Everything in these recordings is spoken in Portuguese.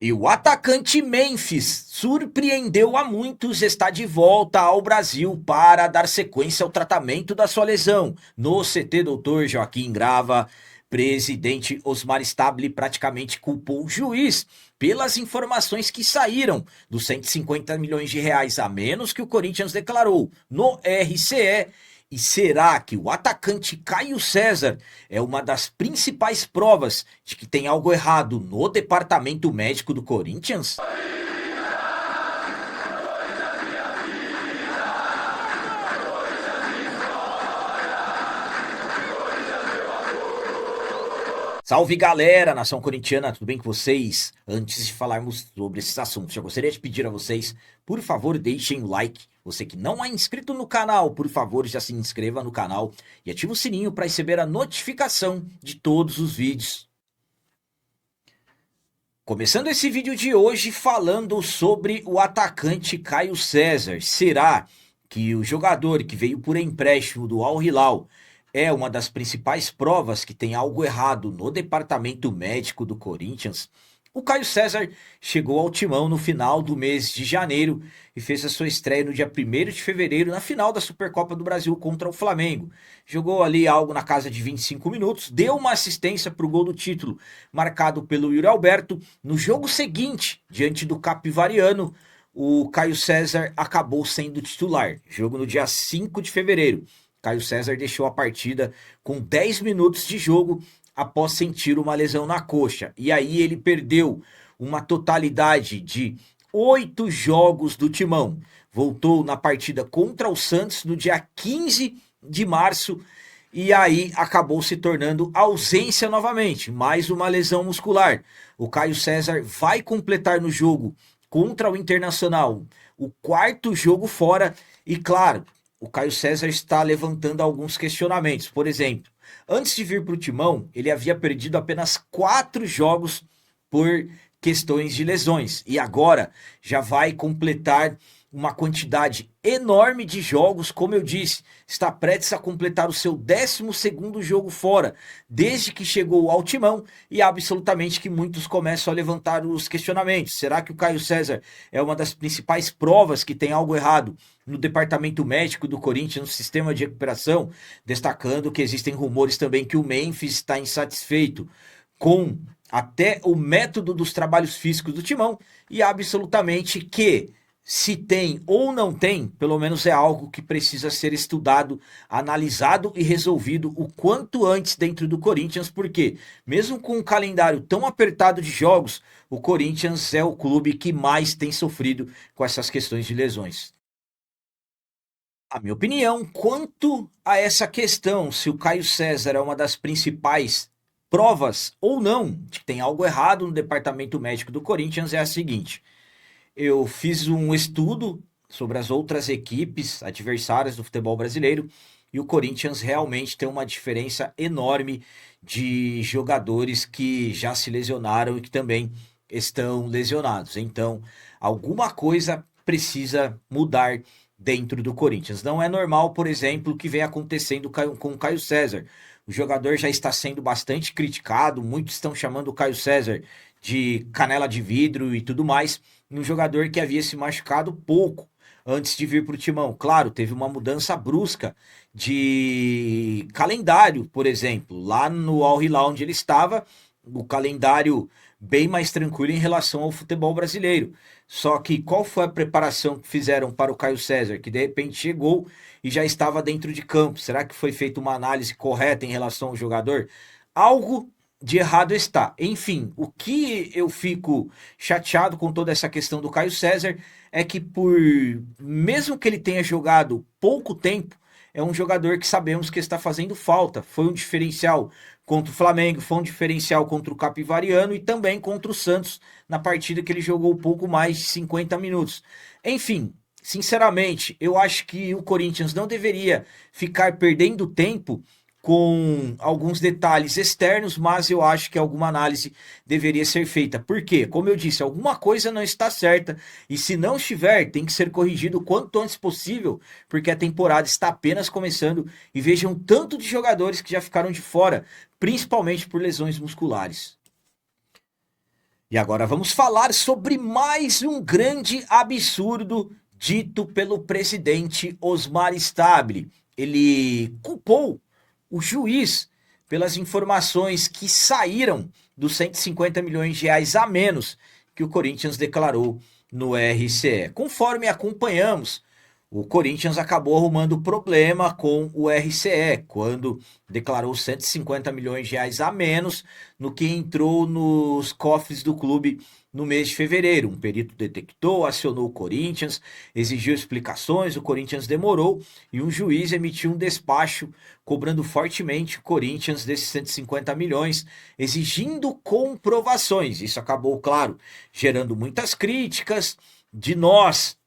E o atacante Memphis surpreendeu a muitos, está de volta ao Brasil para dar sequência ao tratamento da sua lesão. No CT Dr. Joaquim Grava, presidente Osmar Stabile praticamente culpou o juiz pelas informações que saíram dos 150 milhões de reais a menos que o Corinthians declarou no RCE. E será que o atacante Caio César é uma das principais provas de que tem algo errado no departamento médico do Corinthians? Salve galera, nação corintiana, tudo bem com vocês? Antes de falarmos sobre esses assuntos, eu gostaria de pedir a vocês, por favor, deixem o like. Você que não é inscrito no canal, por favor, já se inscreva no canal e ative o sininho para receber a notificação de todos os vídeos. Começando esse vídeo de hoje falando sobre o atacante Caio César. Será que o jogador que veio por empréstimo do Al Hilal é uma das principais provas que tem algo errado no departamento médico do Corinthians? O Caio César chegou ao Timão no final do mês de janeiro e fez a sua estreia no dia 1º de fevereiro na final da Supercopa do Brasil contra o Flamengo. Jogou ali algo na casa de 25 minutos, deu uma assistência para o gol do título, marcado pelo Yuri Alberto. No jogo seguinte, diante do Capivariano, o Caio César acabou sendo titular. Jogo no dia 5 de fevereiro. Caio César deixou a partida com 10 minutos de jogo após sentir uma lesão na coxa. E aí ele perdeu uma totalidade de 8 jogos do Timão. Voltou na partida contra o Santos no dia 15 de março e aí acabou se tornando ausência novamente. Mais uma lesão muscular. O Caio César vai completar no jogo contra o Internacional o 4º jogo fora e, claro, o Caio César está levantando alguns questionamentos. Por exemplo, antes de vir para o Timão, ele havia perdido apenas 4 jogos por questões de lesões. E agora já vai completar uma quantidade enorme de jogos, como eu disse, está prestes a completar o seu 12º jogo fora, desde que chegou ao Timão, e absolutamente que muitos começam a levantar os questionamentos. Será que o Caio César é uma das principais provas que tem algo errado no departamento médico do Corinthians, no sistema de recuperação? Destacando que existem rumores também que o Memphis está insatisfeito com até o método dos trabalhos físicos do Timão, e absolutamente que se tem ou não tem, pelo menos é algo que precisa ser estudado, analisado e resolvido o quanto antes dentro do Corinthians, porque mesmo com um calendário tão apertado de jogos, o Corinthians é o clube que mais tem sofrido com essas questões de lesões. A minha opinião quanto a essa questão, se o Caio César é uma das principais provas ou não de que tem algo errado no departamento médico do Corinthians, é a seguinte: eu fiz um estudo sobre as outras equipes adversárias do futebol brasileiro e o Corinthians realmente tem uma diferença enorme de jogadores que já se lesionaram e que também estão lesionados. Então, alguma coisa precisa mudar dentro do Corinthians. Não é normal, por exemplo, o que vem acontecendo com o Caio César. O jogador já está sendo bastante criticado, muitos estão chamando o Caio César de canela de vidro e tudo mais, um jogador que havia se machucado pouco antes de vir para o Timão. Claro, teve uma mudança brusca de calendário, por exemplo. Lá no Al Hilal, onde ele estava, o calendário bem mais tranquilo em relação ao futebol brasileiro. Só que qual foi a preparação que fizeram para o Caio César, que de repente chegou e já estava dentro de campo? Será que foi feita uma análise correta em relação ao jogador? Algo de errado está. Enfim, o que eu fico chateado com toda essa questão do Caio César é que por mesmo que ele tenha jogado pouco tempo, é um jogador que sabemos que está fazendo falta. Foi um diferencial contra o Flamengo, foi um diferencial contra o Capivariano e também contra o Santos na partida que ele jogou pouco mais de 50 minutos. Enfim, sinceramente, eu acho que o Corinthians não deveria ficar perdendo tempo com alguns detalhes externos, mas eu acho que alguma análise deveria ser feita. Por quê? Como eu disse, alguma coisa não está certa e se não estiver, tem que ser corrigido o quanto antes possível, porque a temporada está apenas começando e vejam tanto de jogadores que já ficaram de fora, principalmente por lesões musculares. E agora vamos falar sobre mais um grande absurdo dito pelo presidente Osmar Stabile. Ele culpou o juiz pelas informações que saíram dos 150 milhões de reais a menos que o Corinthians declarou no RCE. Conforme acompanhamos, o Corinthians acabou arrumando problema com o RCE quando declarou 150 milhões de reais a menos no que entrou nos cofres do clube no mês de fevereiro. Um perito detectou, acionou o Corinthians, exigiu explicações, o Corinthians demorou e um juiz emitiu um despacho cobrando fortemente o Corinthians desses 150 milhões, exigindo comprovações. Isso acabou, claro, gerando muitas críticas de nós,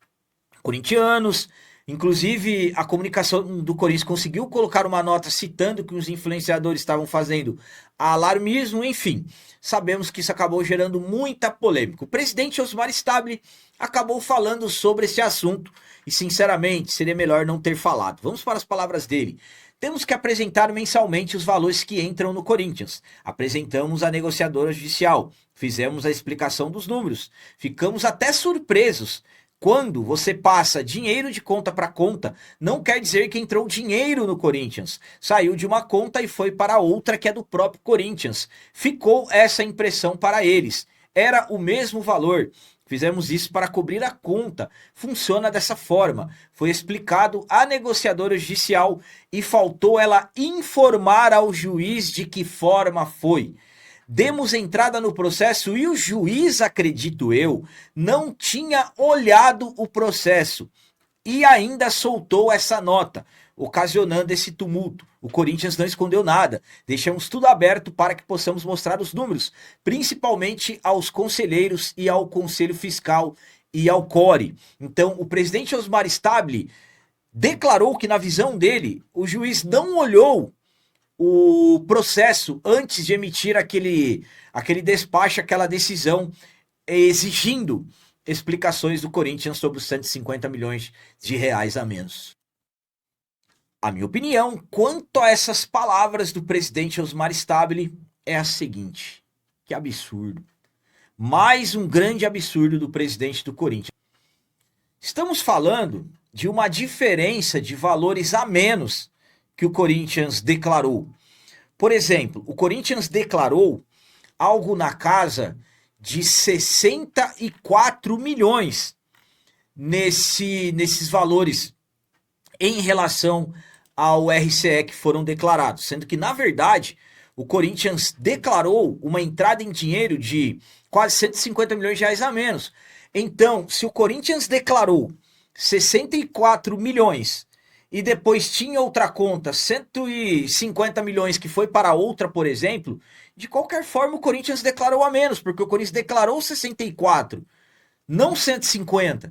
corintianos. Inclusive, a comunicação do Corinthians conseguiu colocar uma nota citando que os influenciadores estavam fazendo alarmismo, enfim. Sabemos que isso acabou gerando muita polêmica. O presidente Osmar Stabile acabou falando sobre esse assunto e, sinceramente, seria melhor não ter falado. Vamos para as palavras dele. Temos que apresentar mensalmente os valores que entram no Corinthians. Apresentamos a negociadora judicial, fizemos a explicação dos números. Ficamos até surpresos. Quando você passa dinheiro de conta para conta, não quer dizer que entrou dinheiro no Corinthians. Saiu de uma conta e foi para outra que é do próprio Corinthians. Ficou essa impressão para eles. Era o mesmo valor. Fizemos isso para cobrir a conta. Funciona dessa forma. Foi explicado à negociadora judicial e faltou ela informar ao juiz de que forma foi. Demos entrada no processo e o juiz, acredito eu, não tinha olhado o processo e ainda soltou essa nota, ocasionando esse tumulto. O Corinthians não escondeu nada, deixamos tudo aberto para que possamos mostrar os números, principalmente aos conselheiros e ao Conselho Fiscal e ao CORE. Então, o presidente Osmar Stabile declarou que, na visão dele, o juiz não olhou o processo antes de emitir aquele despacho, aquela decisão exigindo explicações do Corinthians sobre os 150 milhões de reais a menos. A minha opinião quanto a essas palavras do presidente Osmar Stabile é a seguinte: que absurdo. Mais um grande absurdo do presidente do Corinthians. Estamos falando de uma diferença de valores a menos que o Corinthians declarou. Por exemplo, o Corinthians declarou algo na casa de 64 milhões nesses valores em relação ao RCE que foram declarados, sendo que, na verdade, o Corinthians declarou uma entrada em dinheiro de quase 150 milhões de reais a menos. Então, se o Corinthians declarou 64 milhões e depois tinha outra conta, 150 milhões que foi para outra, por exemplo, de qualquer forma o Corinthians declarou a menos, porque o Corinthians declarou 64, não 150.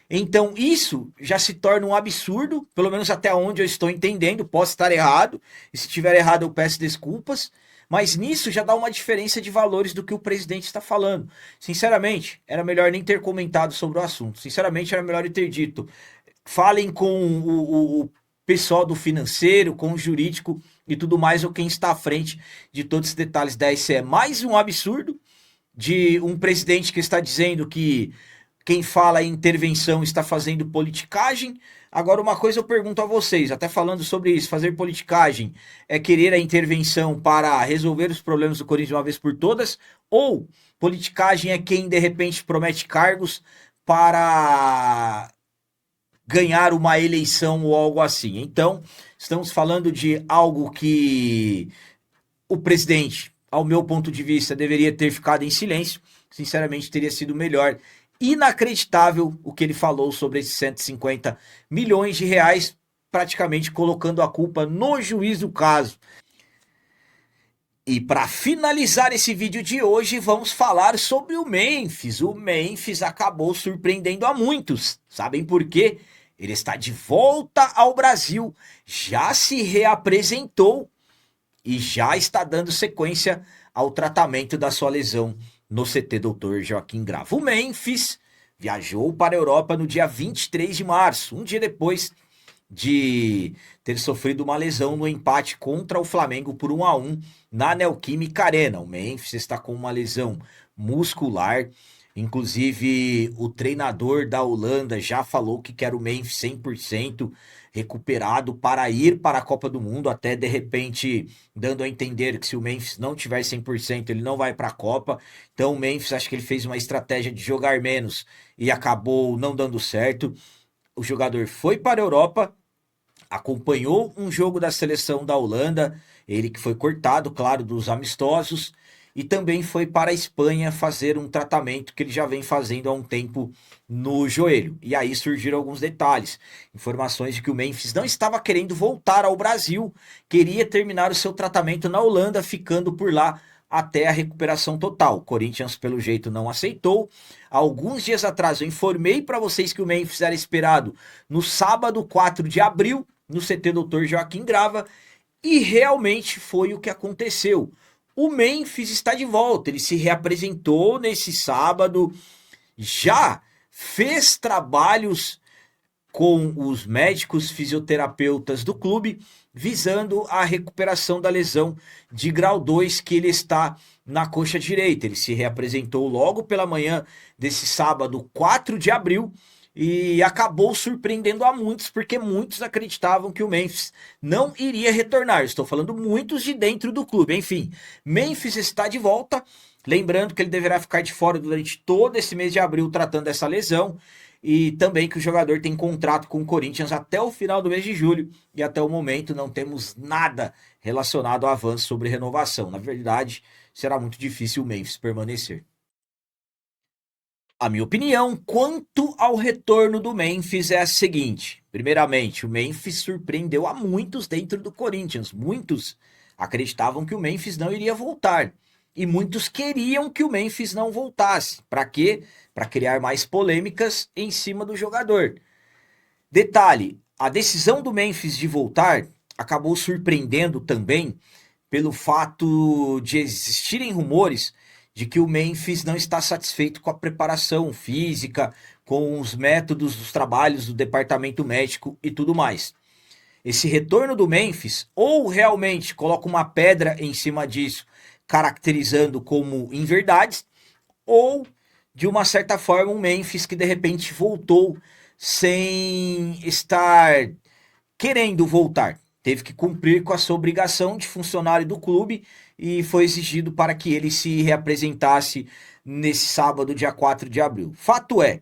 Então isso já se torna um absurdo, pelo menos até onde eu estou entendendo, posso estar errado, e se estiver errado eu peço desculpas, mas nisso já dá uma diferença de valores do que o presidente está falando. Sinceramente, era melhor nem ter comentado sobre o assunto. Sinceramente, era melhor eu ter dito: falem com o pessoal do financeiro, com o jurídico e tudo mais, ou quem está à frente de todos os detalhes da SE. Mais um absurdo de um presidente que está dizendo que quem fala em intervenção está fazendo politicagem. Agora, uma coisa eu pergunto a vocês, até falando sobre isso: fazer politicagem é querer a intervenção para resolver os problemas do Corinthians de uma vez por todas? Ou politicagem é quem, de repente, promete cargos para ganhar uma eleição ou algo assim? Então, estamos falando de algo que o presidente, ao meu ponto de vista, deveria ter ficado em silêncio. Sinceramente, teria sido melhor. Inacreditável o que ele falou sobre esses 150 milhões de reais, praticamente colocando a culpa no juiz do caso. E para finalizar esse vídeo de hoje, vamos falar sobre o Memphis. O Memphis acabou surpreendendo a muitos. Sabem por quê? Ele está de volta ao Brasil, já se reapresentou e já está dando sequência ao tratamento da sua lesão no CT Dr. Joaquim Grava. O Memphis viajou para a Europa no dia 23 de março, um dia depois de ter sofrido uma lesão no empate contra o Flamengo por 1-1 na Neoquímica Arena. O Memphis está com uma lesão muscular. Inclusive, o treinador da Holanda já falou que quer o Memphis 100% recuperado para ir para a Copa do Mundo, até de repente dando a entender que se o Memphis não tiver 100%, ele não vai para a Copa. Então, o Memphis, acho que ele fez uma estratégia de jogar menos e acabou não dando certo. O jogador foi para a Europa, acompanhou um jogo da seleção da Holanda, ele que foi cortado, claro, dos amistosos, e também foi para a Espanha fazer um tratamento que ele já vem fazendo há um tempo no joelho. E aí surgiram alguns detalhes, informações de que o Memphis não estava querendo voltar ao Brasil, queria terminar o seu tratamento na Holanda, ficando por lá até a recuperação total. O Corinthians, pelo jeito, não aceitou. Alguns dias atrás eu informei para vocês que o Memphis era esperado no sábado 4 de abril, no CT Dr. Joaquim Grava, e realmente foi o que aconteceu. O Memphis está de volta, ele se reapresentou nesse sábado, já fez trabalhos com os médicos fisioterapeutas do clube, visando a recuperação da lesão de grau 2 que ele está na coxa direita. Ele se reapresentou logo pela manhã desse sábado 4 de abril e acabou surpreendendo a muitos, porque muitos acreditavam que o Memphis não iria retornar. Estou falando muitos de dentro do clube. Enfim, Memphis está de volta. Lembrando que ele deverá ficar de fora durante todo esse mês de abril tratando essa lesão. E também que o jogador tem contrato com o Corinthians até o final do mês de julho. E até o momento não temos nada relacionado ao avanço sobre renovação. Na verdade, será muito difícil o Memphis permanecer. A minha opinião quanto ao retorno do Memphis é a seguinte. Primeiramente, o Memphis surpreendeu a muitos dentro do Corinthians. Muitos acreditavam que o Memphis não iria voltar. E muitos queriam que o Memphis não voltasse. Para quê? Para criar mais polêmicas em cima do jogador. Detalhe, a decisão do Memphis de voltar acabou surpreendendo também pelo fato de existirem rumores de que o Memphis não está satisfeito com a preparação física, com os métodos dos trabalhos do departamento médico e tudo mais. Esse retorno do Memphis ou realmente coloca uma pedra em cima disso, caracterizando como inverdades, ou de uma certa forma um Memphis que de repente voltou sem estar querendo voltar. Teve que cumprir com a sua obrigação de funcionário do clube e foi exigido para que ele se reapresentasse nesse sábado, dia 4 de abril. Fato é,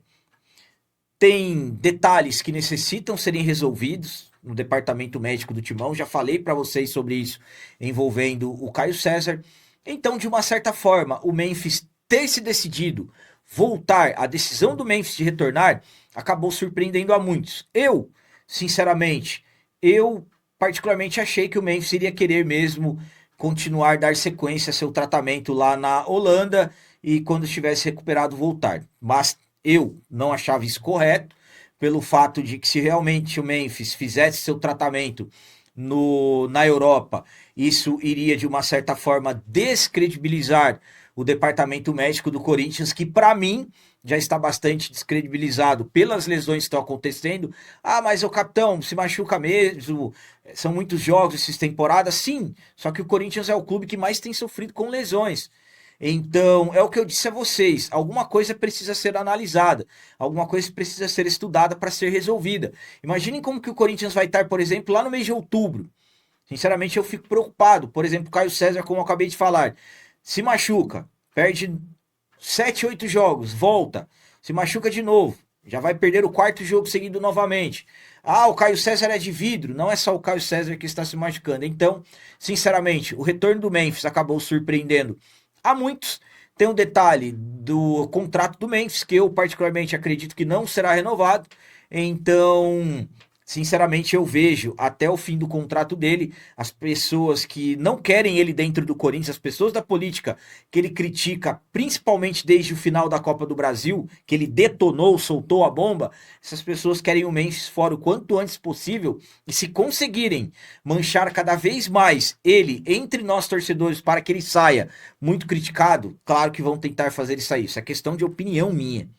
tem detalhes que necessitam serem resolvidos no departamento médico do Timão. Já falei para vocês sobre isso envolvendo o Caio César. Então, de uma certa forma, o Memphis ter se decidido voltar, a decisão do Memphis de retornar, acabou surpreendendo a muitos. Sinceramente, eu particularmente achei que o Memphis iria querer mesmo continuar, dar sequência a seu tratamento lá na Holanda e quando estivesse recuperado voltar. Mas eu não achava isso correto, pelo fato de que se realmente o Memphis fizesse seu tratamento na Europa, isso iria de uma certa forma descredibilizar o departamento médico do Corinthians, que para mim já está bastante descredibilizado pelas lesões que estão acontecendo. Ah, mas o capitão se machuca mesmo, são muitos jogos essas temporadas, sim, só que o Corinthians é o clube que mais tem sofrido com lesões. Então, é o que eu disse a vocês, alguma coisa precisa ser analisada, alguma coisa precisa ser estudada para ser resolvida. Imaginem como que o Corinthians vai estar, por exemplo, lá no mês de outubro. Sinceramente, eu fico preocupado. Por exemplo, o Caio César, como eu acabei de falar, se machuca, perde 7, 8 jogos, volta, se machuca de novo, já vai perder o quarto jogo seguido novamente. Ah, o Caio César é de vidro, não é só o Caio César que está se machucando. Então, sinceramente, o retorno do Memphis acabou surpreendendo a muitos. Tem um detalhe do contrato do Memphis, que eu particularmente acredito que não será renovado. Então, sinceramente, eu vejo até o fim do contrato dele as pessoas que não querem ele dentro do Corinthians, as pessoas da política que ele critica, principalmente desde o final da Copa do Brasil, que ele detonou, soltou a bomba. Essas pessoas querem o Memphis fora o quanto antes possível, e se conseguirem manchar cada vez mais ele entre nós torcedores para que ele saia muito criticado, claro que vão tentar fazer isso aí. Isso é questão de opinião minha.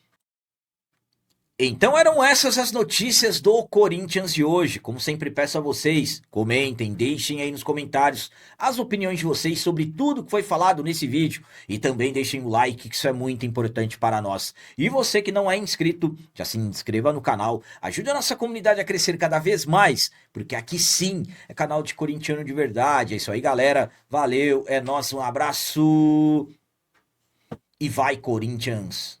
Então eram essas as notícias do Corinthians de hoje. Como sempre peço a vocês, comentem, deixem aí nos comentários as opiniões de vocês sobre tudo que foi falado nesse vídeo. E também deixem o like, que isso é muito importante para nós. E você que não é inscrito, já se inscreva no canal. Ajude a nossa comunidade a crescer cada vez mais, porque aqui sim é canal de corintiano de verdade. É isso aí, galera. Valeu, é nóis, um abraço. E vai, Corinthians!